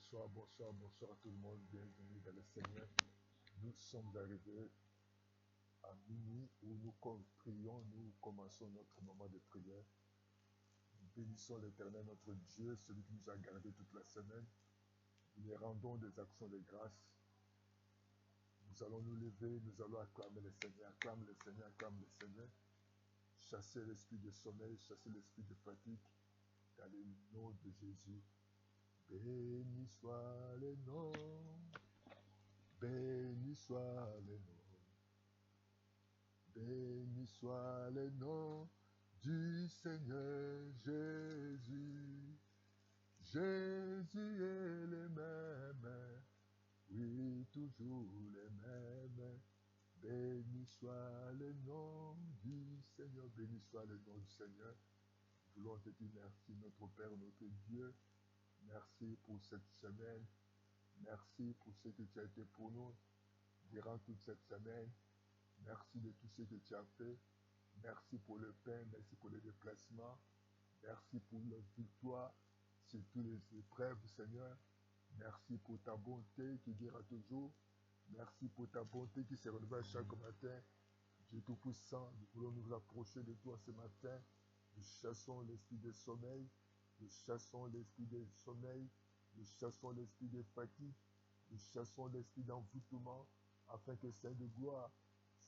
Bonsoir, bonsoir, bonsoir à tout le monde. Bienvenue dans le Seigneur. Nous sommes arrivés à minuit où nous prions, nous commençons notre moment de prière. Nous bénissons l'Éternel, notre Dieu, celui qui nous a gardés toute la semaine. Nous lui rendons des actions de grâce. Nous allons nous lever, nous allons acclamer le Seigneur, acclame le Seigneur, acclame le Seigneur. Chasser l'esprit de sommeil, chasser l'esprit de fatigue dans le nom de Jésus. Béni soit le nom, béni soit le nom, béni soit le nom du Seigneur Jésus. Jésus est le même, oui, toujours le même. Béni soit le nom du Seigneur, béni soit le nom du Seigneur. Nous voulons te dire merci, notre Père, notre Dieu. Merci pour cette semaine. Merci pour ce que tu as été pour nous durant toute cette semaine. Merci de tout ce que tu as fait. Merci pour le pain, merci pour le déplacement. Merci pour la victoire sur toutes les épreuves, Seigneur. Merci pour ta bonté qui dira toujours. Merci pour ta bonté qui se renouvelle chaque matin. Dieu Tout-Puissant, nous voulons nous approcher de toi ce matin. Nous chassons l'esprit de sommeil. Nous chassons l'esprit de sommeil. Nous chassons l'esprit de fatigue. Nous chassons l'esprit d'envoûtement afin que Saint de gloire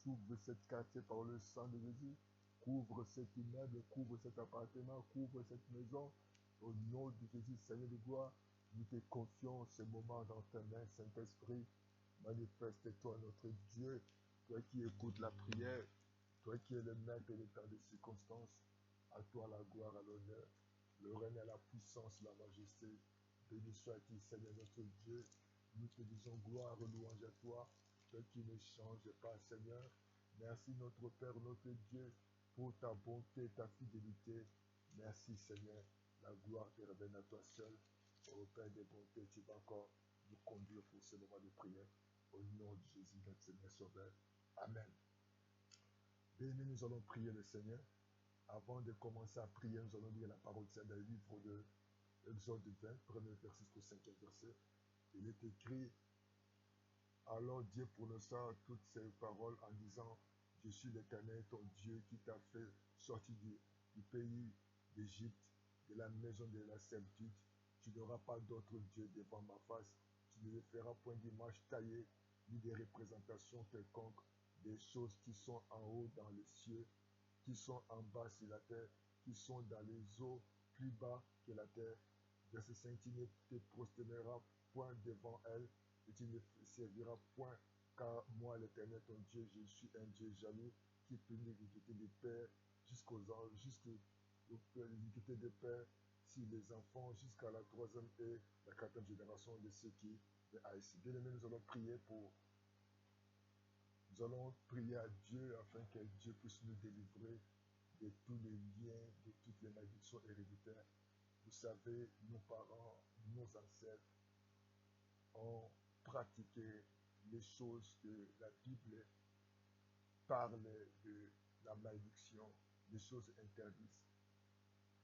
s'ouvre cette quartier par le sang de Jésus. Couvre cet immeuble, couvre cet appartement, couvre cette maison. Au nom de Jésus, Seigneur de gloire, nous te confions ce moment dans tes mains, Saint-Esprit. Manifeste-toi, notre Dieu, toi qui écoutes la prière, toi qui es le maître des temps des circonstances. À toi la gloire, à l'honneur, le règne, à la puissance, la majesté. Béni sois-tu, Seigneur notre Dieu. Nous te disons gloire, louange à toi, toi qui ne changes pas, Seigneur. Merci notre Père, notre Dieu, pour ta bonté, ta fidélité. Merci, Seigneur. La gloire te revienne à toi seul. Au Père des bontés, tu vas encore nous conduire pour ce moment de prière. Au nom de Jésus, notre Seigneur Sauveur. Amen. Béni, nous allons prier le Seigneur. Avant de commencer à prier, nous allons lire la parole de Saint dans le livre de Exode 20, premier verset jusqu'au cinquième verset. Il est écrit: alors Dieu prononça toutes ces paroles en disant: je suis l'Éternel, ton Dieu, qui t'a fait sortir du pays d'Égypte, de la maison de la servitude. Tu n'auras pas d'autre Dieu devant ma face. Tu ne feras point d'image taillée, ni de représentation quelconque des choses qui sont en haut dans les cieux, qui sont en bas sur la terre, qui sont dans les eaux plus bas que la terre. Verset 5, tu ne te prosterneras point devant elle, et tu ne serviras point, car moi, l'Éternel, ton Dieu, je suis un Dieu jaloux, qui punit l'iniquité des pères jusqu'aux anges, l'iniquité des pères sur les enfants, jusqu'à la troisième et la quatrième génération de ceux qui les haïssent. Bien aimé, nous allons prier à Dieu afin que Dieu puisse nous délivrer de tous les liens, de toutes les malédictions héréditaires. Vous savez, nos parents, nos ancêtres ont pratiqué les choses que la Bible parle de la malédiction, des choses interdites.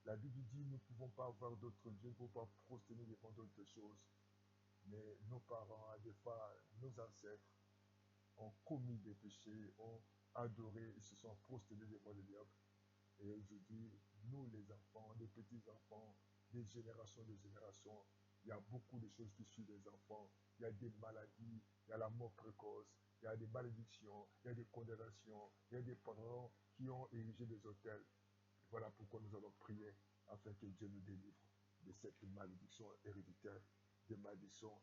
La Bible dit: nous ne pouvons pas avoir d'autres dieux, il ne faut pas prosterner devant d'autres choses. Mais nos parents, des fois, nos ancêtres, ont commis des péchés, ont adoré, ils se sont prosternés devant le diable. Et aujourd'hui, nous les enfants, les petits-enfants, des générations, il y a beaucoup de choses qui suivent les enfants. Il y a des maladies, il y a la mort précoce, il y a des malédictions, il y a des condamnations, il y a des parents qui ont érigé des autels. Et voilà pourquoi nous allons prier afin que Dieu nous délivre de cette malédiction héréditaire, des malédictions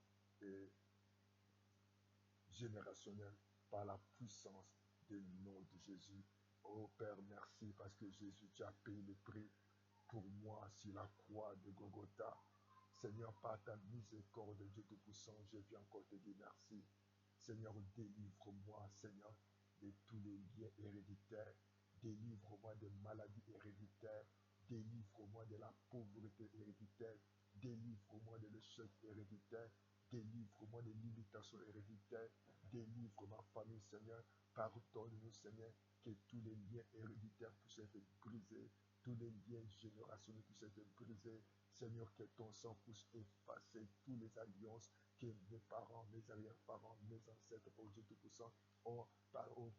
générationnelles par la puissance du nom de Jésus. Oh Père, merci parce que Jésus, tu as payé le prix pour moi sur la croix de Golgotha. Seigneur, par ta miséricorde, Dieu Tout-Puissant, je viens encore te dire merci. Seigneur, délivre-moi, Seigneur, de tous les liens héréditaires. Délivre-moi des maladies héréditaires. Délivre-moi de la pauvreté héréditaire. Délivre-moi de l'échec héréditaire. Délivre-moi des limitations héréditaires. Délivre ma famille, Seigneur. Pardonne-nous, Seigneur, que tous les liens héréditaires puissent être brisés tous les liens générationnels qui s'étaient brisés. Seigneur, que ton sang puisse effacer toutes les alliances que mes parents, mes arrière-parents, mes ancêtres, oh Dieu Tout-Puissant, ont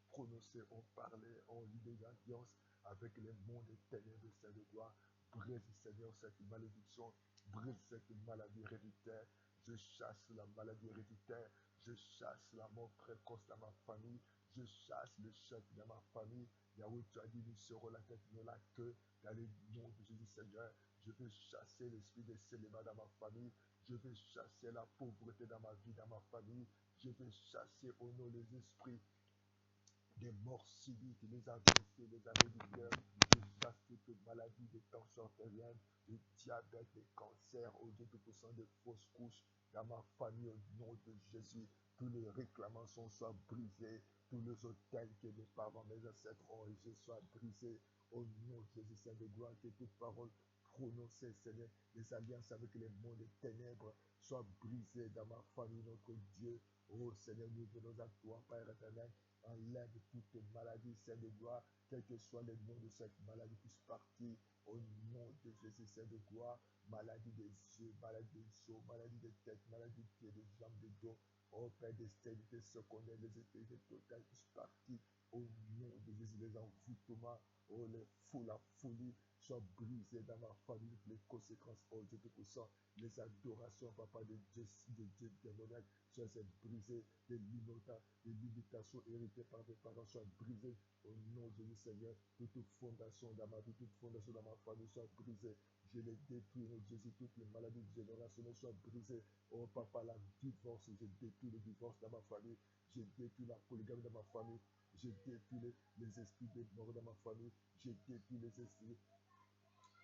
prononcé, ont parlé, ont lié d'alliance avec les mondes des ténèbres, Seigneur de gloire. Brise, Seigneur, cette malédiction, brise cette maladie héréditaire. Je chasse la maladie héréditaire, je chasse la mort précoce dans ma famille, je chasse le choc dans ma famille. Yahweh, tu as dit, nous serons la tête, non la queue. Dans le nom de Jésus, Seigneur, je veux chasser l'esprit de célibat dans ma famille. Je veux chasser la pauvreté dans ma vie, dans ma famille. Je veux chasser au nom des esprits des morts civiques, les AVC, les arrêts du cœur, je chasse toute maladie, des tensions artérielles, du diabète, des cancers, au Dieu Tout-Puissant, des fausses couches, dans ma famille, au nom de Jésus, tous les réclamations soient brisées, tous les hôtels que mes parents, mes ancêtres ont érigés soient brisés, au nom de Jésus, Saint de gloire, que toute parole prononcée, Seigneur, les alliances avec les mondes des ténèbres soient brisées dans ma famille, notre Dieu. Oh Seigneur, nous venons à toi, Père éternel. Enlève toute maladie, Saint de gloire, quel que soit le nom de cette maladie, puisse partir au nom de Jésus, Saint de gloire. Maladie des yeux, maladie des os, maladie des têtes, maladie des pieds, des jambes, des dos. Oh Père, des stérités secondaires, les stérités totales puissent partir au nom de Jésus, les envoûtements, oh les fous, la folie soient brisées dans ma famille, les conséquences, oh Dieu Tout-Puissant, les adorations, Papa, de Dieu démoniaque, soient brisées, les limitations héritées par mes parents soient brisées au nom de Jésus, Seigneur. Toute fondation dans ma vie, toute fondation dans ma famille soit brisée. Je les détruis, au Jésus, toutes les maladies générationnelles soient brisées. Oh Papa, la divorce, je détruis le divorce dans ma famille. Je détruis la polygamie dans ma famille. Je détruis les esprits de mort dans ma famille. Je détruis les esprits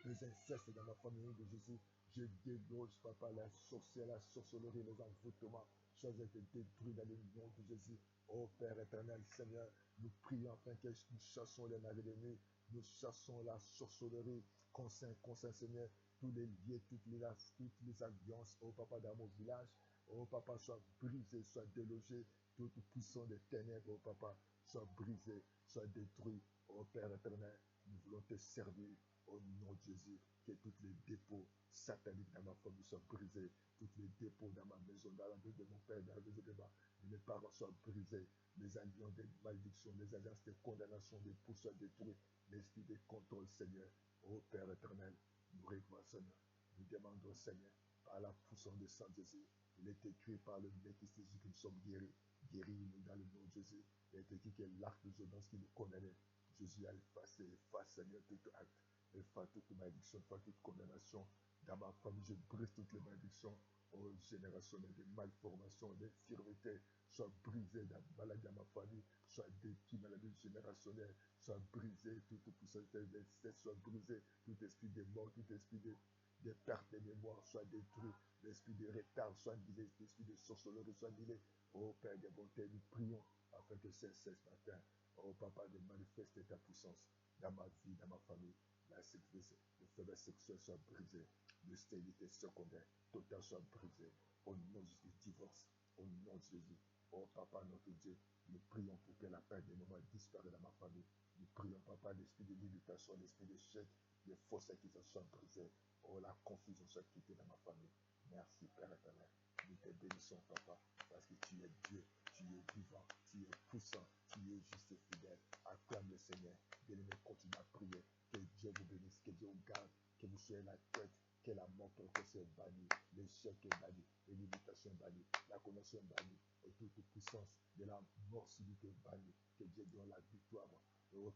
les incestes dans ma famille de Jésus. Je déloge, Papa, la sorcière, la sorcellerie, les envoûtements. Choses été détruits dans le nom de Jésus. Oh Père éternel, Seigneur, nous prions afin que nous chassons les maris ennemis. Nous chassons la sorcellerie. Conscient, Seigneur, tous les liens, toutes les alliances, oh Papa, dans mon village. Oh Papa, soit brisé, soit délogé. Toute puissance des ténèbres, oh Papa, soit brisé, soit détruit. Oh Père éternel, nous voulons te servir. Au nom de Jésus, que tous les dépôts sataniques dans ma famille soient brisés. Tous les dépôts dans ma maison, dans la maison de mon père, dans la maison de mes parents soient brisés. Les alliances de malédiction, les alliances de condamnation, des pouces soient détruits. L'esprit de contrôle, Seigneur. Ô Père éternel, nous réclamons, Seigneur. Nous demandons, Seigneur, par la puissance de Saint Jésus. Il est écrit par le Métis Jésus que nous sommes guéris. Guéris-nous dans le nom de Jésus. Il est écrit que l'arc de Jonas qui nous condamnait. Jésus a effacé, Seigneur, tout acte. Efface toute malédiction, efface toute condamnation. Dans ma famille, je brise toutes les malédictions. Oh, générationnelles, des malformations, des infirmités, soient brisées dans la maladie dans ma famille, soit détruites maladies générationnelles, soit brisées, toute puissance des cesses, soit brisée, tout esprit de mort, tout esprit de perte de mémoire, soit détruit, l'esprit de retard, soit dilé, l'esprit de sorcellerie, soit dilé. Oh Père de bonté, nous prions afin que ce matin, oh Papa, de manifester ta puissance dans ma vie, dans ma famille. Le faiblesse sexuelle soit brisée, le stérilité secondaire, totale soit brisée. Au nom de Jésus, divorce, au nom de Jésus. Oh Papa, notre Dieu, nous prions pour que la paix des moments disparaisse dans ma famille. Nous prions, Papa, l'esprit de limitation, l'esprit d'échec, les fausses accusations soient brisées. Oh, la confusion soit quittée dans ma famille. Merci, Père éternel. Nous te bénissons, Papa, parce que tu es Dieu, tu es vivant, tu es puissant, tu es juste et fidèle. Acclame le Seigneur. Bien-aimé, continue à prier. Que Dieu vous bénisse, que Dieu vous garde, que vous soyez la tête, que la mort précoce est bannie, l'échec est banni, les limitations bannies, la connexion est bannie, et toute puissance de la mort subite est bannie. Que Dieu donne la victoire.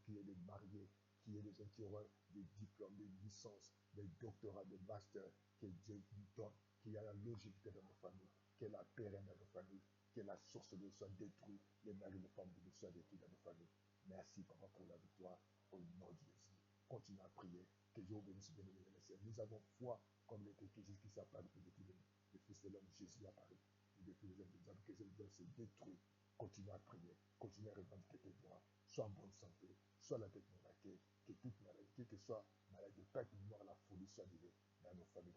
Qu'il y ait des mariés, qu'il y ait des gens qui auront des diplômes, des licences, des doctorats, des masters, que Dieu nous donne, qu'il y ait la logique dans nos familles, que la paix règne dans nos familles, que la source de soit détruite, les maris et les femmes de soient détruits dans nos familles. Merci, Papa, pour la victoire. Au nom de Jésus. Continue à prier. Que Dieu vous bénisse, bien aimé. Nous avons foi, comme il est écrit jusqu'ici à Paris, depuis le Fils de l'homme, Jésus à Paris. Et depuis les hommes de Dieu, que les hommes se détruisent. Continue à prier. Continue à revendiquer tes droits. Sois en bonne santé. Sois la tête raquée. Que toute maladie, quelle que soit maladie de perte de mémoire, la folie soit liée dans nos familles,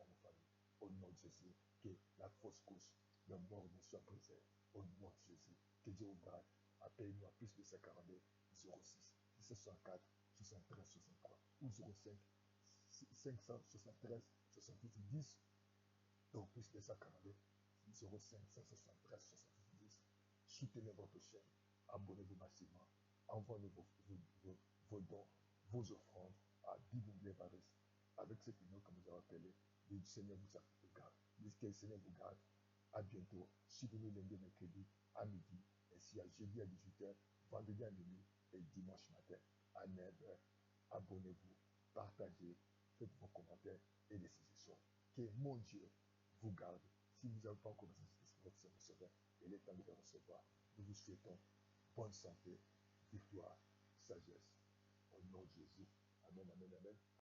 Au nom de Jésus, que la fausse couche, le mort ne soit brisé. Au nom de Jésus, que Dieu vous garde. Appelez-nous à plus de 52 06 664 73 63 ou 05 573 70 10. Donc, plus de 142 0573 70 10. Soutenez votre chaîne. Abonnez-vous massivement. Envoyez vos dons, vos offrandes à Biboumblé Paris. Avec ce numéro que nous avons appelé, le Seigneur vous garde. Que le Seigneur vous garde. À bientôt. Suivez-nous lundi et mercredi à midi, ainsi à jeudi à 18h, vendredi à minuit et dimanche matin à 9h. Abonnez-vous, partagez, faites vos commentaires et des suggestions. Que mon Dieu vous garde. Si vous n'avez pas encore besoin de votre Seigneur, il est temps de le recevoir. Nous vous souhaitons bonne santé, victoire, sagesse. Au nom de Jésus. Amen, amen, amen.